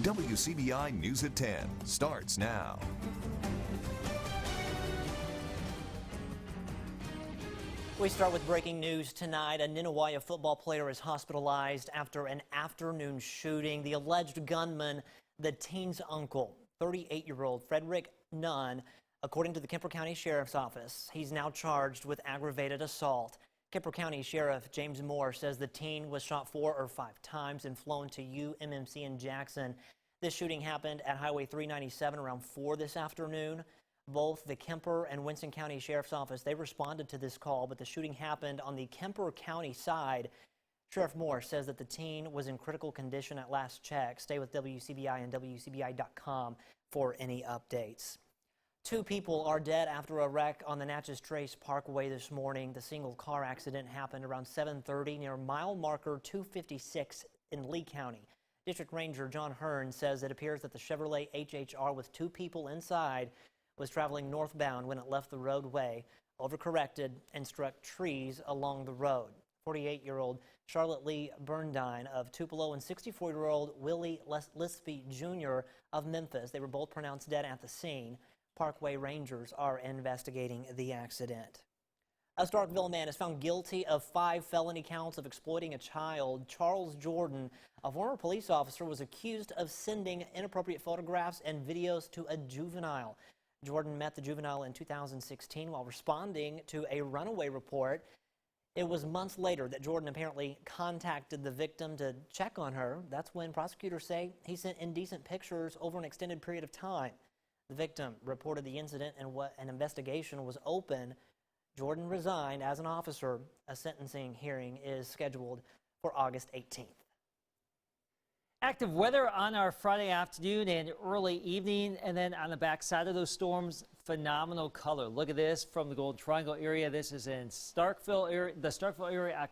WCBI News at 10 starts now. We start with breaking news tonight. A Ninawaya football player is hospitalized after an afternoon shooting. The alleged gunman, the teen's uncle, 38-year-old Frederick Nunn, according to the Kemper County Sheriff's Office. He's now charged with aggravated assault. Kemper County Sheriff James Moore says the teen was shot 4 or 5 times and flown to UMMC in Jackson. This shooting happened at Highway 397 around 4 this afternoon. Both the Kemper and Winston County Sheriff's Office, they responded to this call, but the shooting happened on the Kemper County side. Sheriff Moore says that the teen was in critical condition at last check. Stay with WCBI and WCBI.com for any updates. 2 people are dead after a wreck on the Natchez Trace Parkway this morning. The single car accident happened around 7:30 near mile marker 256 in Lee County. District Ranger John Hearn says it appears that the Chevrolet HHR with 2 people inside was traveling northbound when it left the roadway, overcorrected, and struck trees along the road. 48-year-old Charlotte Lee Burndine of Tupelo and 64-year-old Willie Lispy Jr. of Memphis. They were both pronounced dead at the scene. Parkway Rangers are investigating the accident. A Starkville man is found guilty of 5 felony counts of exploiting a child. Charles Jordan, a former police officer, was accused of sending inappropriate photographs and videos to a juvenile. Jordan met the juvenile in 2016 while responding to a runaway report. It was months later that Jordan apparently contacted the victim to check on her. That's when prosecutors say he sent indecent pictures over an extended period of time. The victim reported the incident and an investigation was open. Jordan resigned as an officer. A sentencing hearing is scheduled for August 18th. Active weather on our Friday afternoon and early evening, and then on the backside of those storms, phenomenal color. Look at this from the Golden Triangle area. This is in Starkville area, the Starkville area,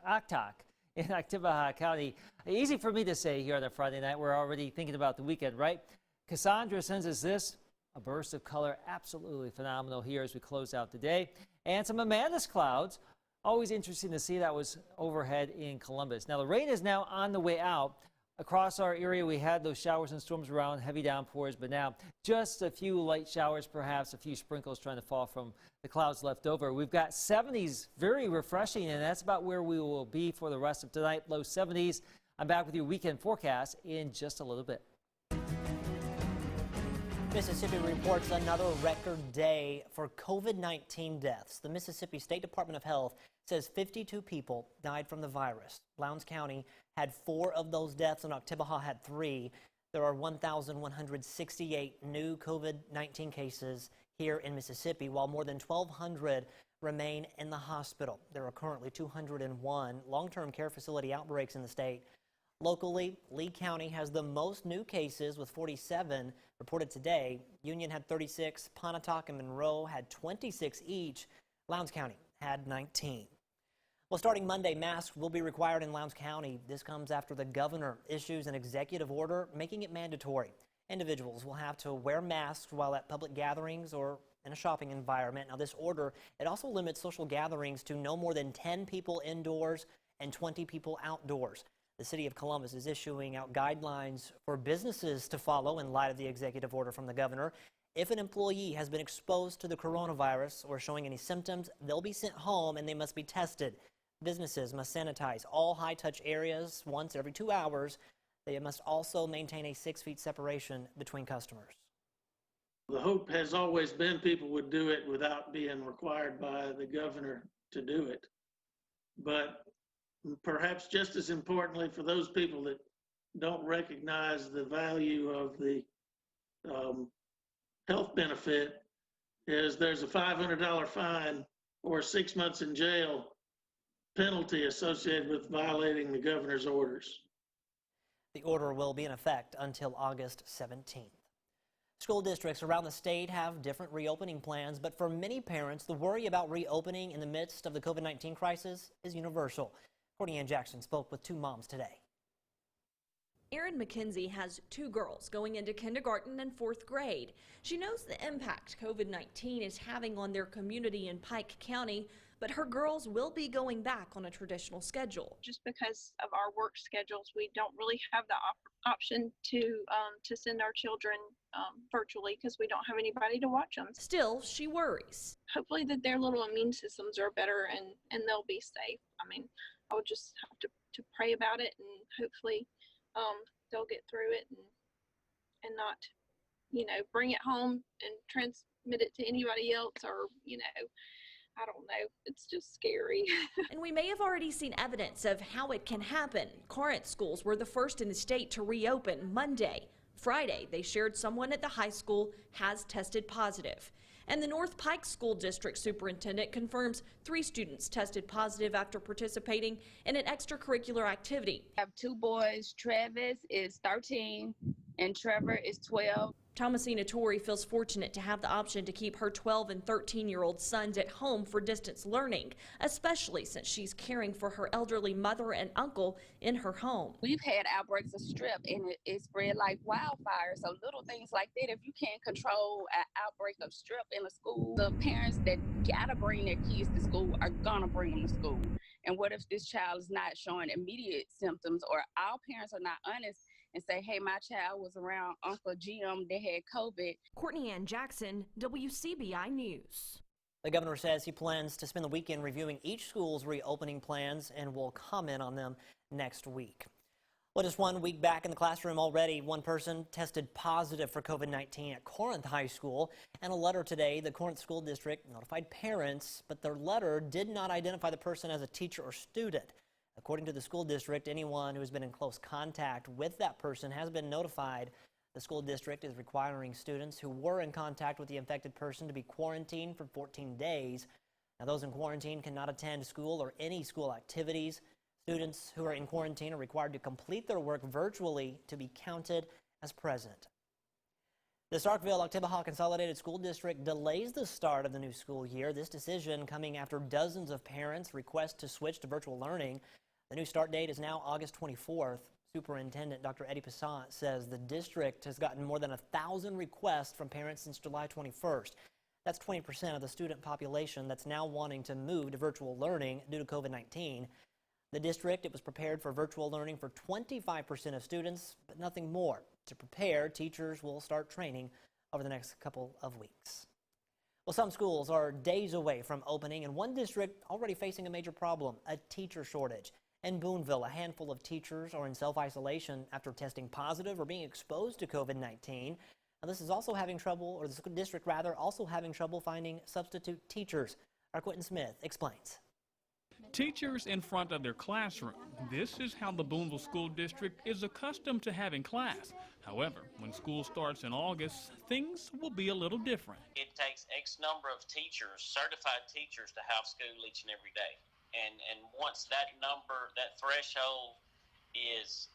Octavia in Accuweather County. Easy for me to say here on a Friday night. We're already thinking about the weekend, right? Cassandra sends us this, a burst of color, absolutely phenomenal here as we close out the day. And some Amanda's clouds. Always interesting to see. That was overhead in Columbus. Now the rain is now on the way out. Across our area we had those showers and storms around, heavy downpours, but now just a few light showers, perhaps a few sprinkles trying to fall from the clouds left over. We've got 70s, very refreshing, and that's about where we will be for the rest of tonight. Low 70s. I'm back with your weekend forecast in just a little bit. Mississippi reports another record day for COVID-19 deaths. The Mississippi State Department of Health says 52 people died from the virus. Lowndes County had 4 of those deaths and Octavia had 3. There are 1,168 new COVID-19 cases here in Mississippi, while more than 1,200 remain in the hospital. There are currently 201 long-term care facility outbreaks in the state. Locally, Lee County has the most new cases with 47 reported today. Union had 36, Pontotoc and Monroe had 26 each. Lowndes County had 19. Well, starting Monday, masks will be required in Lowndes County. This comes after the governor issues an executive order making it mandatory. Individuals will have to wear masks while at public gatherings or in a shopping environment. Now, this order, it also limits social gatherings to no more than 10 people indoors and 20 people outdoors. The city of Columbus is issuing out guidelines for businesses to follow in light of the executive order from the governor. If an employee has been exposed to the coronavirus or showing any symptoms, they'll be sent home and they must be tested. Businesses must sanitize all high-touch areas once every 2 hours. They must also maintain a 6 feet separation between customers. The hope has always been people would do it without being required by the governor to do it. But perhaps just as importantly, for those people that don't recognize the value of the health benefit, is there's a $500 fine or 6 months in jail penalty associated with violating the governor's orders. The order will be in effect until August 17th. School districts around the state have different reopening plans, but for many parents, the worry about reopening in the midst of the COVID-19 crisis is universal. Courtney Ann Jackson spoke with 2 moms today. Erin McKenzie has 2 girls going into kindergarten and 4th grade. She knows the impact COVID-19 is having on their community in Pike County, but her girls will be going back on a traditional schedule. Just because of our work schedules, we don't really have the option to send our children virtually because we don't have anybody to watch them. Still, she worries. Hopefully that their little immune systems are better and they'll be safe. I mean, I would just have to pray about it, and hopefully they'll get through it and not, bring it home and transmit it to anybody else, or, I don't know. It's just scary. And we may have already seen evidence of how it can happen. Corinth schools were the first in the state to reopen Monday. Friday, they shared someone at the high school has tested positive. And the North Pike School District Superintendent confirms 3 students tested positive after participating in an extracurricular activity. I have 2 boys. Travis is 13 and Trevor is 12. Thomasina Torrey feels fortunate to have the option to keep her 12 and 13-year-old sons at home for distance learning, especially since she's caring for her elderly mother and uncle in her home. We've had outbreaks of strep and it spread like wildfire. So little things like that, if you can't control an outbreak of strep in a school, the parents that gotta bring their kids to school are gonna bring them to school. And what if this child is not showing immediate symptoms, or our parents are not honest and say, hey, my child was around Uncle Jim, they had COVID. Courtney Ann Jackson, WCBI News. The governor says he plans to spend the weekend reviewing each school's reopening plans and will comment on them next week. Well, just 1 week back in the classroom already, one person tested positive for COVID-19 at Corinth High School. And a letter today, the Corinth School District notified parents, but their letter did not identify the person as a teacher or student. According to the school district, anyone who has been in close contact with that person has been notified. The school district is requiring students who were in contact with the infected person to be quarantined for 14 days. Now, those in quarantine cannot attend school or any school activities. Students who are in quarantine are required to complete their work virtually to be counted as present. The Starkville Octavia Consolidated School District delays the start of the new school year. This decision coming after dozens of parents request to switch to virtual learning. The new start date is now August 24th. Superintendent Dr. Eddie Passant says the district has gotten more than 1,000 requests from parents since July 21st. That's 20% of the student population that's now wanting to move to virtual learning due to COVID-19. The district, it was prepared for virtual learning for 25% of students, but nothing more. To prepare, teachers will start training over the next couple of weeks. Well, some schools are days away from opening, and one district already facing a major problem, a teacher shortage. In Boonville, a handful of teachers are in self-isolation after testing positive or being exposed to COVID-19. Now, this is also having trouble, or the school district rather, also having trouble finding substitute teachers. Our Quentin Smith explains. Teachers in front of their classroom. This is how the Boonville School District is accustomed to having class. However, when school starts in August, things will be a little different. It takes X number of teachers, certified teachers, to have school each and every day. And once that number, that threshold is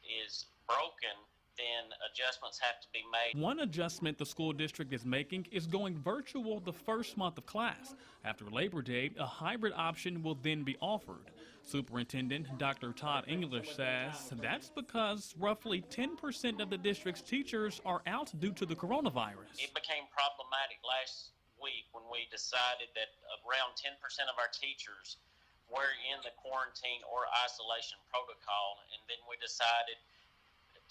broken, then adjustments have to be made. One adjustment the school district is making is going virtual the first month of class. After Labor Day, a hybrid option will then be offered. Superintendent Dr. Todd English says that's because roughly 10% of the district's teachers are out due to the coronavirus. It became problematic last week when we decided that around 10% of our teachers were in the quarantine or isolation protocol, and then we decided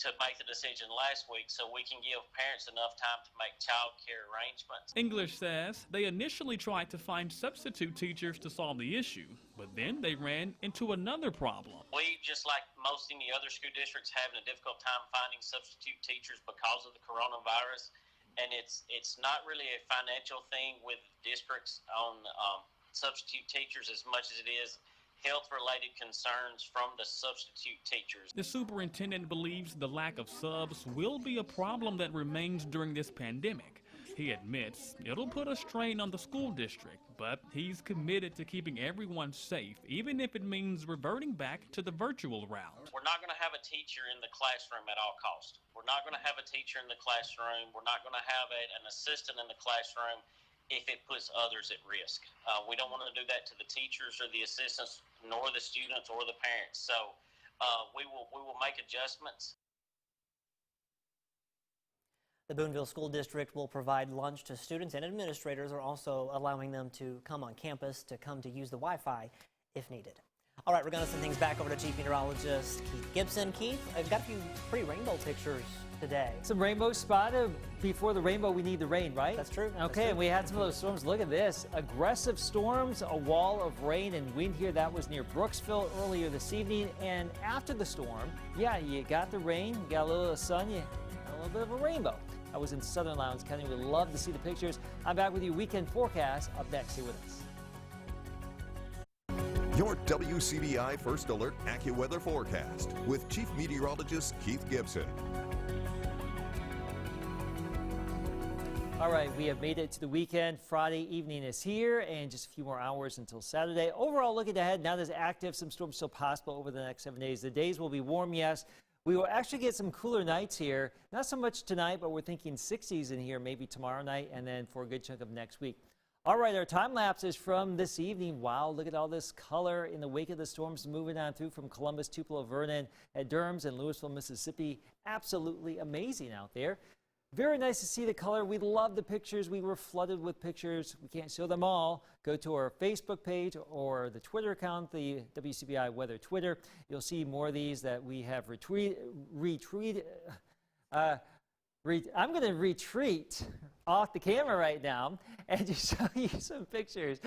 to make the decision last week so we can give parents enough time to make child care arrangements. English says they initially tried to find substitute teachers to solve the issue, but then they ran into another problem. We, just like most any other school districts, having a difficult time finding substitute teachers because of the coronavirus, and it's not really a financial thing with districts on substitute teachers as much as it is health-related concerns from the substitute teachers. The superintendent believes the lack of subs will be a problem that remains during this pandemic. He admits it'll put a strain on the school district, but he's committed to keeping everyone safe, even if it means reverting back to the virtual route. We're not going to have a teacher in the classroom at all costs. We're not going to have a teacher in the classroom. We're not going to have an assistant in the classroom if it puts others at risk. We don't want to do that to the teachers or the assistants, nor the students or the parents. So we will make adjustments. The Boonville School District will provide lunch to students, and administrators are also allowing them to come on campus to use the Wi-Fi if needed. All right, we're going to send things back over to Chief Meteorologist Keith Gibson. Keith, I've got a few pretty rainbow pictures today. Some rainbows spotted. Before the rainbow, we need the rain, right? That's true. Okay, and we had some of those storms. Look at this. Aggressive storms, a wall of rain and wind here. That was near Brooksville earlier this evening. And after the storm, yeah, you got the rain, you got a little of the sun, you got a little bit of a rainbow. I was in Southern Lowndes County. We'd love to see the pictures. I'm back with you. Weekend forecast up next. Stay with us. Your WCBI First Alert Accuweather forecast with Chief Meteorologist Keith Gibson. All right, we have made it to the weekend. Friday evening is here, and just a few more hours until Saturday. Overall, looking ahead, not as active. Some storms still possible over the next 7 days. The days will be warm, yes. We will actually get some cooler nights here. Not so much tonight, but we're thinking 60s in here, maybe tomorrow night, and then for a good chunk of next week. All right, our time lapse is from this evening. Wow, look at all this color in the wake of the storms moving on through from Columbus, Tupelo, Vernon, at Durham's and Louisville, Mississippi. Absolutely amazing out there. Very nice to see the color. We love the pictures. We were flooded with pictures. We can't show them all. Go to our Facebook page or the Twitter account, the WCBI Weather Twitter. You'll see more of these that we have retweeted. I'm going to retreat off the camera right now and just show you some pictures.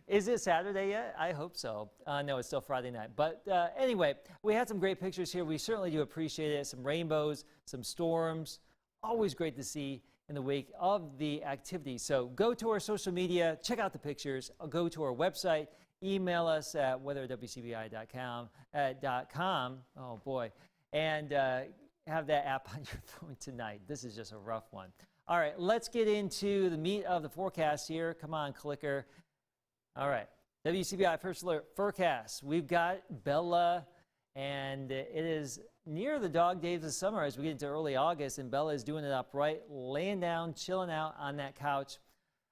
Is it Saturday yet? I hope so. No, it's still Friday night. But anyway, we had some great pictures here. We certainly do appreciate it. Some rainbows, some storms. Always great to see in the wake of the activity. So go to our social media, check out the pictures, go to our website, email us at weatherwcbi.com. Oh boy. And have that app on your phone tonight. This is just a rough one. All right, let's get into the meat of the forecast here. Come on, clicker. All right, WCBI First Alert forecast. We've got Bella, and it is near the dog days of summer as we get into early August, and Bella is doing it upright, laying down, chilling out on that couch.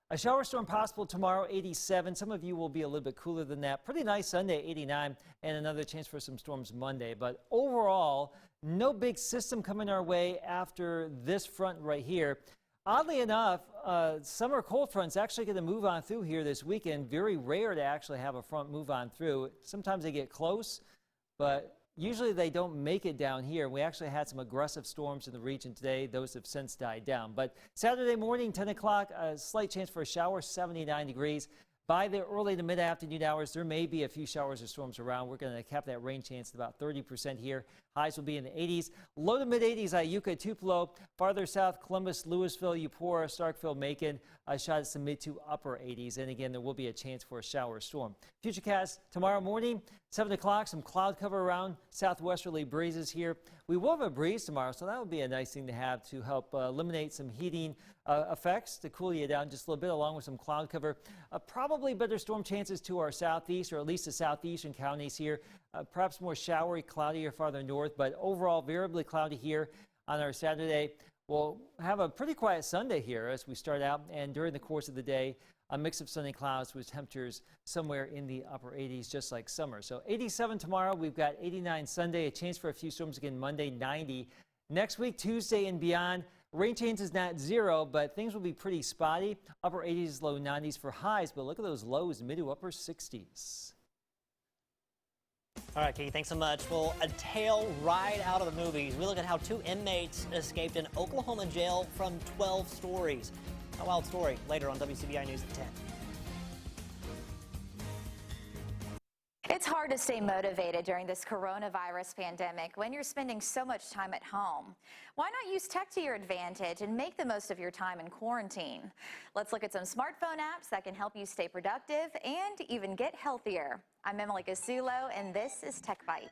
A shower storm possible tomorrow, 87. Some of you will be a little bit cooler than that. Pretty nice Sunday, 89, and another chance for some storms Monday. But overall, no big system coming our way after this front right here. Oddly enough, summer cold front's actually going to move on through here this weekend. Very rare to actually have a front move on through. Sometimes they get close, but usually they don't make it down here. We actually had some aggressive storms in the region today. Those have since died down. But Saturday morning, 10 o'clock, a slight chance for a shower, 79 degrees. By the early to mid-afternoon hours, there may be a few showers or storms around. We're going to cap that rain chance at about 30% here. Highs will be in the 80s. Low to mid-80s, Iuka, Tupelo. Farther south, Columbus, Louisville, Eupora, Starkville, Macon. A shot at some mid to upper 80s. And again, there will be a chance for a shower or storm. Futurecast tomorrow morning, 7 o'clock, some cloud cover around. Southwesterly breezes here. We will have a breeze tomorrow, so that would be a nice thing to have to help eliminate some heating effects to cool you down just a little bit, along with some cloud cover. Probably better storm chances to our southeast, or at least the southeastern counties here. Perhaps more showery, cloudy, or farther north, but overall variably cloudy here on our Saturday. We'll have a pretty quiet Sunday here as we start out, and during the course of the day, a mix of sunny clouds with temperatures somewhere in the upper 80s, just like summer. So 87 tomorrow, we've got 89 Sunday, a chance for a few storms again Monday, 90. Next week, Tuesday and beyond, rain chance is not zero, but things will be pretty spotty. Upper 80s, low 90s for highs, but look at those lows, mid to upper 60s. All right, Katie, thanks so much. Well, a tale right out of the movies. We look at how 2 inmates escaped an Oklahoma jail from 12 stories. A wild story later on WCBI News at 10. It's hard to stay motivated during this coronavirus pandemic when you're spending so much time at home. Why not use tech to your advantage and make the most of your time in quarantine? Let's look at some smartphone apps that can help you stay productive and even get healthier. I'm Emily Casulo, and this is Tech Bite.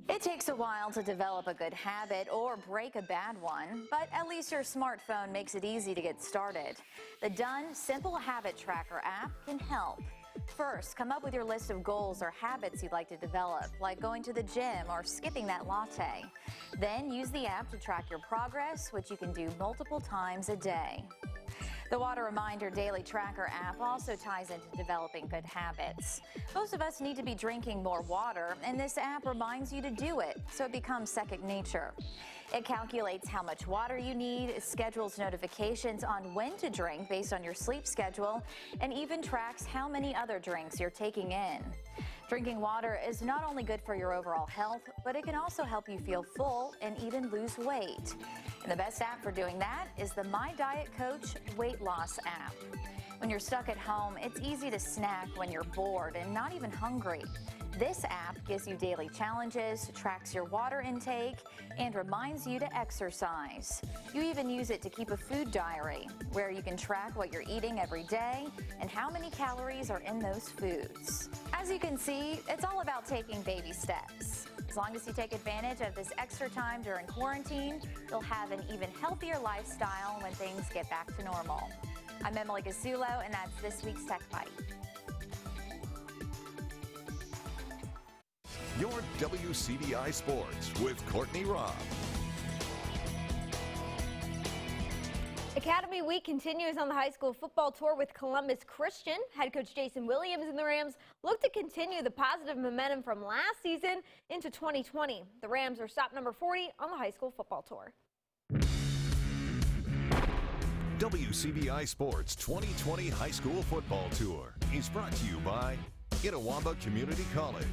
It takes a while to develop a good habit or break a bad one, but at least your smartphone makes it easy to get started. The Done Simple Habit Tracker app can help. First, come up with your list of goals or habits you'd like to develop, like going to the gym or skipping that latte. Then use the app to track your progress, which you can do multiple times a day. The Water Reminder Daily Tracker app also ties into developing good habits. Most of us need to be drinking more water, and this app reminds you to do it, so it becomes second nature. It calculates how much water you need, schedules notifications on when to drink based on your sleep schedule, and even tracks how many other drinks you're taking in. Drinking water is not only good for your overall health, but it can also help you feel full and even lose weight. And the best app for doing that is the My Diet Coach weight loss app. When you're stuck at home, it's easy to snack when you're bored and not even hungry. This app gives you daily challenges, tracks your water intake, and reminds you to exercise. You even use it to keep a food diary, where you can track what you're eating every day and how many calories are in those foods. As you can see, it's all about taking baby steps. As long as you take advantage of this extra time during quarantine, you'll have an even healthier lifestyle when things get back to normal. I'm Emily Gasulo, and that's this week's Tech Bite. Your WCBI Sports with Courtney Robb. Academy Week continues on the high school football tour with Columbus Christian. Head coach Jason Williams and the Rams look to continue the positive momentum from last season into 2020. The Rams are stop number 40 on the high school football tour. WCBI Sports 2020 High School Football Tour is brought to you by Itawamba Community College,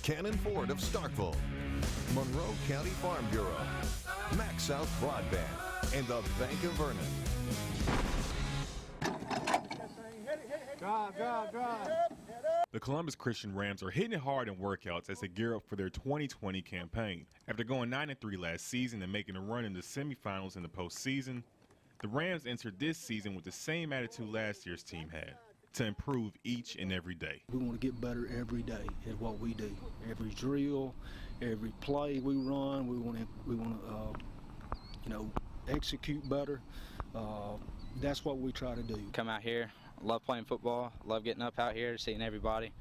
Cannon Ford of Starkville, Monroe County Farm Bureau, Max South Broadband, and the Bank of Vernon. The Columbus Christian Rams are hitting it hard in workouts as they gear up for their 2020 campaign. After going 9-3 last season and making a run in the semifinals in the postseason, the Rams entered this season with the same attitude last year's team had: to improve each and every day. We want to get better every day at what we do. Every drill, every play we run, we want to execute better. That's what we try to do. Come out here, love playing football, love getting up out here, seeing everybody,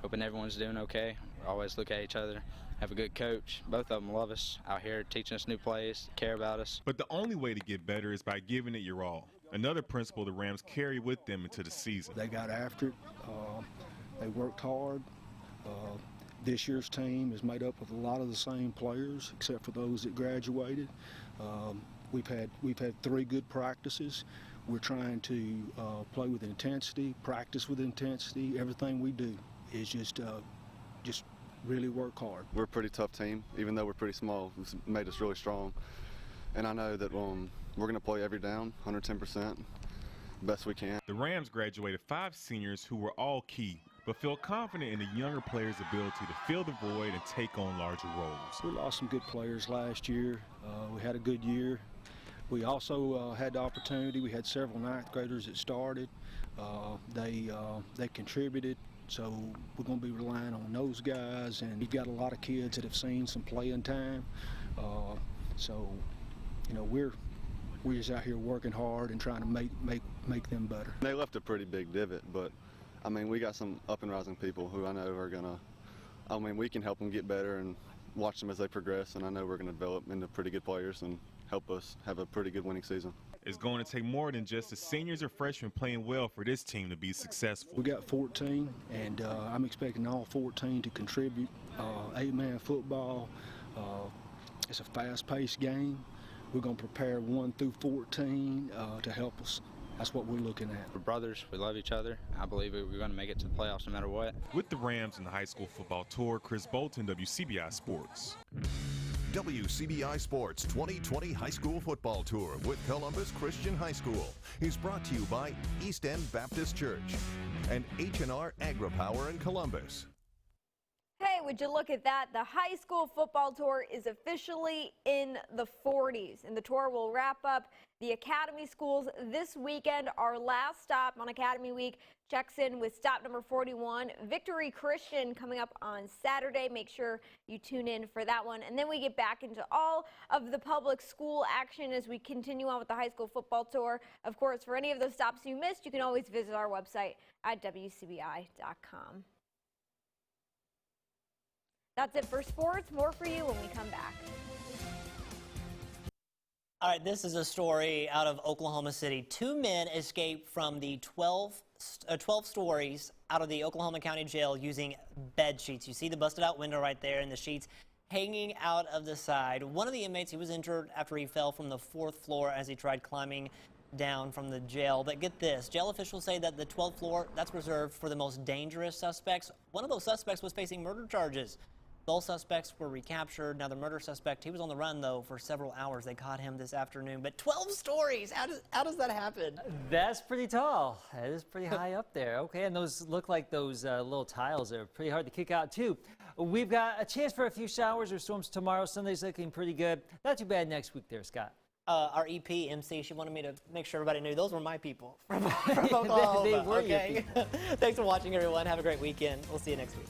hoping everyone's doing okay. We always look at each other, have a good coach. Both of them love us out here, teaching us new plays, care about us. But the only way to get better is by giving it your all. Another principle the Rams carry with them into the season. They got after it. They worked hard. This year's team is made up of a lot of the same players, except for those that graduated. We've had 3 good practices. We're trying to play with intensity, practice with intensity. Everything we do is just really work hard. We're a pretty tough team, even though we're pretty small. It's made us really strong. And I know that we're going to play every down, 110%, best we can. The Rams graduated 5 seniors who were all key, but feel confident in the younger players' ability to fill the void and take on larger roles. We lost some good players last year. We had a good year. We also had the opportunity. We had several 9th graders that started. They contributed. So we're going to be relying on those guys, and we've got a lot of kids that have seen some playing time. We're just out here working hard and trying to make them better. They left a pretty big divot, but I mean, we got some up and rising people who I know are we can help them get better and watch them as they progress, and I know we're going to develop into pretty good players and help us have a pretty good winning season. It's going to take more than just the seniors or freshmen playing well for this team to be successful. We got 14, and I'm expecting all 14 to contribute. 8-man football. It's a fast-paced game. We're going to prepare 1 through 14 to help us. That's what we're looking at. We're brothers. We love each other. I believe we're going to make it to the playoffs no matter what. With the Rams and the high school football tour, Chris Bolton, WCBI Sports. WCBI Sports 2020 High School Football Tour with Columbus Christian High School is brought to you by East End Baptist Church and H&R Agri-Power in Columbus. Hey, would you look at that? The high school football tour is officially in the 40s, and the tour will wrap up the academy schools this weekend. Our last stop on Academy Week checks in with stop number 41, Victory Christian, coming up on Saturday. Make sure you tune in for that one. And then we get back into all of the public school action as we continue on with the high school football tour. Of course, for any of those stops you missed, you can always visit our website at WCBI.com. That's it for sports. More for you when we come back. All right, this is a story out of Oklahoma City. 2 men escaped from the 12 stories out of the Oklahoma County Jail using bed sheets. You see the busted out window right there and the sheets hanging out of the side. One of the inmates, he was injured after he fell from the 4th floor as he tried climbing down from the jail. But get this, jail officials say that the 12th floor, that's reserved for the most dangerous suspects. One of those suspects was facing murder charges. Both suspects were recaptured. Now, the murder suspect, he was on the run, though, for several hours. They caught him this afternoon. But 12 stories, how does that happen? That's pretty tall. That is pretty high up there. Okay, and those look like those little tiles are pretty hard to kick out, too. We've got a chance for a few showers or storms tomorrow. Sunday's looking pretty good. Not too bad next week there, Scott. Our EP, MC, she wanted me to make sure everybody knew those were my people from Oklahoma. They were okay? your people. Thanks for watching, everyone. Have a great weekend. We'll see you next week.